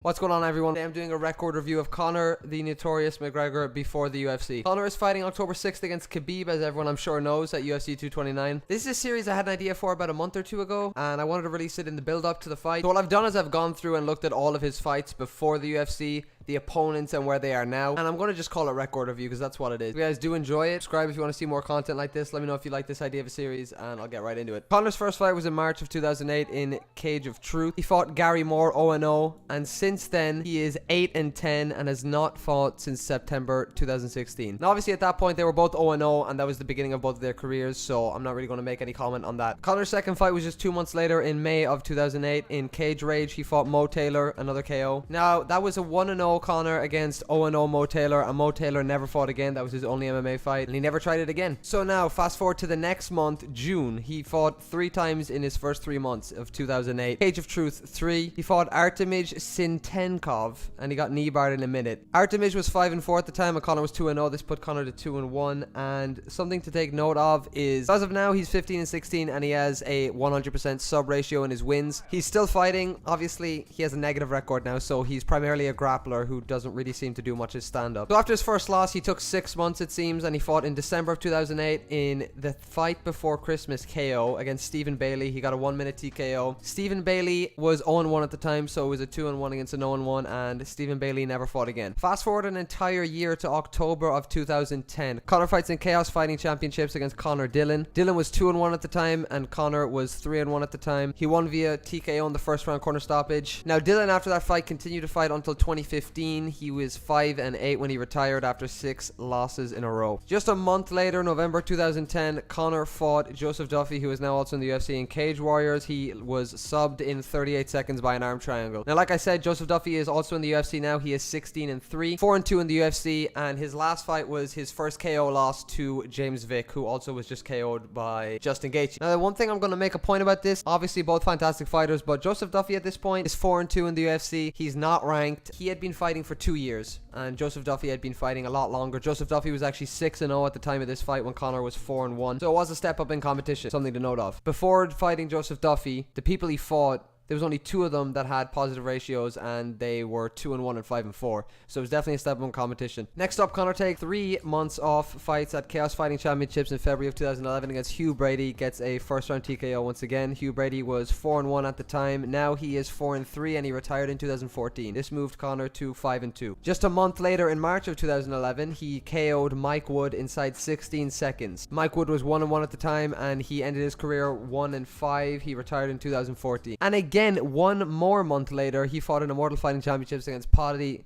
What's going on, everyone? Today I'm doing a record review of Conor the Notorious McGregor before the UFC. Conor is fighting October 6th against Khabib, as everyone I'm sure knows, at UFC 229. This is a series I had an idea for about a month or two ago, and I wanted to release it in the build-up to the fight. So what I've done is I've gone through and looked at all of his fights before the UFC, the opponents and where they are now, and I'm going to just call it record review because that's what it is. If you guys do enjoy it, subscribe if you want to see more content like this. Let me know if you like this idea of a series, and I'll get right into it. Conor's first fight was in March of 2008 in Cage of Truth. He fought Gary Mor 0-0, and since then he is 8-10 and has not fought since September 2016. Now obviously at that point they were both 0-0, and that was the beginning of both of their careers, so I'm not really going to make any comment on that. Conor's second fight was just 2 months later in May of 2008 in Cage Rage. He fought Mo Taylor, another KO. Now that was a 1-0 Conor against 0-0 Mo Taylor, and Mo Taylor never fought again. That was his only MMA fight, and he never tried it again. So now fast forward to the next month, June. He fought 3 times in his first 3 months of 2008. Cage of Truth 3. He fought Artemij Sitenkov, and he got knee barred in a minute. Artemij was 5-4 at the time, and Conor was 2-0. This put Conor to 2-1, and something to take note of is, as of now, he's 15-16, and he has a 100% sub ratio in his wins. He's still fighting. Obviously, he has a negative record now, so he's primarily a grappler who doesn't really seem to do much as stand-up. So after his first loss, he took 6 months, it seems, and he fought in December of 2008 in the fight before Christmas KO against Stephen Bailey. He got a 1-minute TKO. Stephen Bailey was 0-1 at the time, so it was a 2-1 against an 0-1, and Stephen Bailey never fought again. Fast forward an entire year to October of 2010. Conor fights in Chaos Fighting Championships against Connor Dillon. Dillon was 2-1 at the time, and Conor was 3-1 at the time. He won via TKO in the first round corner stoppage. Now Dillon, after that fight, continued to fight until 2015. He was 5-8 when he retired after 6 losses in a row. Just a month later, November 2010, Conor fought Joseph Duffy, who is now also in the UFC, in Cage Warriors. He was subbed in 38 seconds by an arm triangle. Now, like I said, Joseph Duffy is also in the UFC now. He is 16-3, 4-2 in the UFC, and his last fight was his first KO loss to James Vick, who also was just KO'd by Justin Gaethje. Now, the one thing I'm going to make a point about this, obviously both fantastic fighters, but Joseph Duffy at this point is 4-2 in the UFC. He's not ranked. He had been fighting for 2 years, and Joseph Duffy had been fighting a lot longer. Joseph Duffy was actually 6-0 at the time of this fight when Conor was 4-1, so it was a step up in competition, something to note of. Before fighting Joseph Duffy, the people he fought, there was only 2 of them that had positive ratios, and they were 2-1 and 5-4. So it was definitely a step up in competition. Next up, Conor takes 3 months off, fights at Chaos Fighting Championships in February of 2011 against Hugh Brady, gets a first round TKO once again. Hugh Brady was 4-1 at the time. Now he is 4-3, and he retired in 2014. This moved Conor to 5-2. Just a month later, in March of 2011, he KO'd Mike Wood inside 16 seconds. Mike Wood was 1-1 at the time, and he ended his career 1-5. He retired in 2014. And again, 1 more month later, he fought in Immortal Fighting Championships against Paddy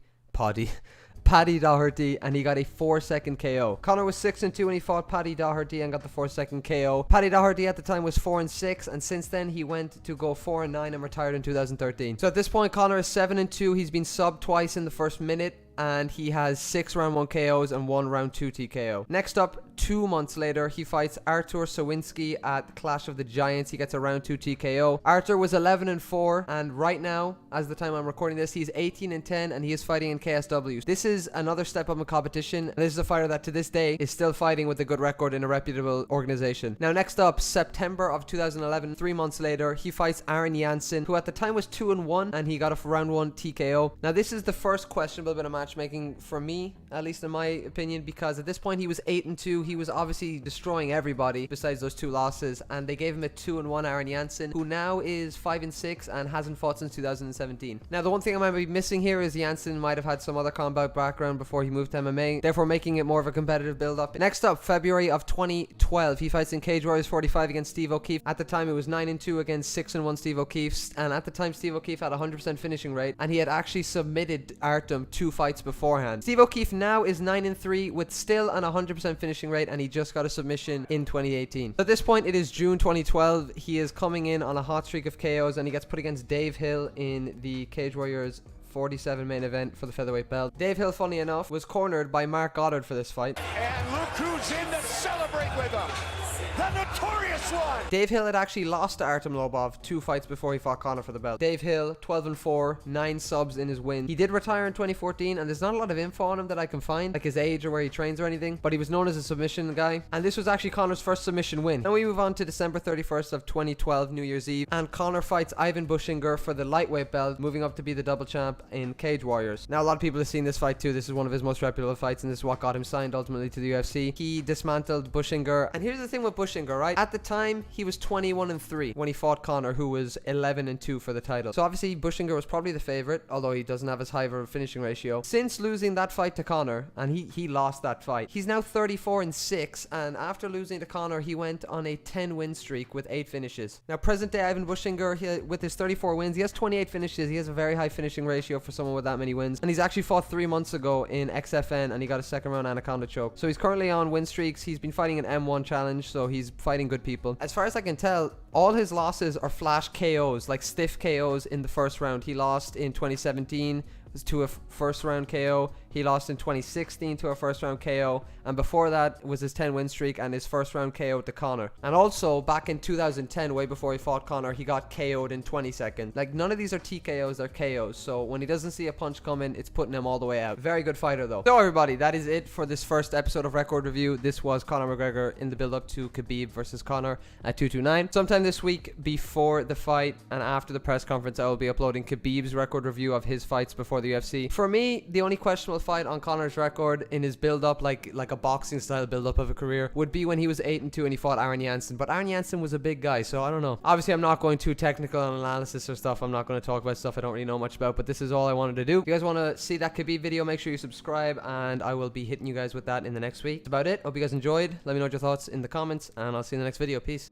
Doherty, and he got a 4-second KO. Conor was 6-2 when he fought Paddy Doherty and got the 4-second KO. Paddy Doherty at the time was 4-6, and since then he went to go 4-9 and retired in 2013. So at this point, Conor is 7-2. He's been subbed twice in the first minute, and he has 6 round 1 KOs and 1 round 2 TKO. Next up, 2 months later, he fights Artur Sowinski at Clash of the Giants. He gets a round 2 TKO. Artur was 11-4, and right now, as the time I'm recording this, he's 18-10, and he is fighting in KSW. This is another step up in competition, and this is a fighter that to this day is still fighting with a good record in a reputable organization. Now next up, September of 2011, 3 months later, he fights Aaron Jahnsen, who at the time was 2-1, and he got a round 1 TKO. Now this is the first questionable bit of matchmaking for me, at least in my opinion, because at this point he was 8-2. He was obviously destroying everybody besides those 2 losses, and they gave him a 2-1 Aaron Jahnsen, who now is 5-6 and hasn't fought since 2017. Now the one thing I might be missing here is Jahnsen might have had some other combat background before he moved to MMA, therefore making it more of a competitive build-up. Next up, February of 2012, he fights in Cage Warriors 45 against Steve O'Keefe. At the time it was 9-2 against 6-1 Steve O'Keefe, and at the time Steve O'Keefe had a 100% finishing rate, and he had actually submitted Artem 2 fights beforehand. Steve O'Keefe now is 9-3 with still an 100% finishing rate, and he just got a submission in 2018. At this point, it is June 2012. He is coming in on a hot streak of KOs, and he gets put against Dave Hill in the Cage Warriors 47 main event for the featherweight belt. Dave Hill, funny enough, was cornered by Mark Goddard for this fight. And look who's in to celebrate with him. The notorious one. Dave Hill had actually lost to Artem Lobov 2 fights before he fought Conor for the belt. Dave Hill, 12-4, 9 subs in his win. He did retire in 2014, and there's not a lot of info on him that I can find, like his age or where he trains or anything, but he was known as a submission guy, and this was actually Conor's first submission win. Then we move on to December 31st of 2012, New Year's Eve, and Conor fights Ivan Bushinger for the lightweight belt, moving up to be the double champ in Cage Warriors. Now, a lot of people have seen this fight too. This is one of his most reputable fights, and this is what got him signed ultimately to the UFC. He dismantled Bushinger, and here's the thing with Bushinger, right? At the time, he was 21-3 when he fought Conor, who was 11-2 for the title. So obviously, Bushinger was probably the favorite, although he doesn't have as high of a finishing ratio. Since losing that fight to Conor, and he lost that fight, he's now 34-6, and after losing to Conor, he went on a 10-win streak with 8 finishes. Now, present day Ivan Bushinger, with his 34 wins, he has 28 finishes. He has a very high finishing ratio for someone with that many wins, and he's actually fought 3 months ago in XFN, and he got a second round anaconda choke. So he's currently on win streaks. He's been fighting an M1 challenge, so he's fighting good people. As far as I can tell, all his losses are flash KOs, like stiff KOs in the first round. He lost in 2017 to a first round KO. He lost in 2016 to a first round KO, and before that was his 10 win streak and his first round KO to Conor. And also back in 2010, way before he fought Conor, he got KO'd in 20 seconds. Like, none of these are TKOs, they're KOs, so when he doesn't see a punch coming, it's putting him all the way out. Very good fighter though. So everybody, that is it for this first episode of Record Review. This was Conor McGregor in the build up to Khabib versus Conor at 229. Sometime this week, before the fight and after the press conference, I will be uploading Khabib's record review of his fights before the UFC. For me, the only questionable fight on Conor's record in his build-up, like a boxing style build-up of a career, would be when he was 8-2 and he fought Aaron Jahnsen. But Aaron Jahnsen was a big guy, so I don't know. Obviously, I'm not going too technical on analysis or stuff. I'm not going to talk about stuff I don't really know much about, but this is all I wanted to do. If you guys want to see that Khabib video, make sure you subscribe, and I will be hitting you guys with that in the next week. That's about it. Hope you guys enjoyed. Let me know your thoughts in the comments, and I'll see you in the next video. Peace.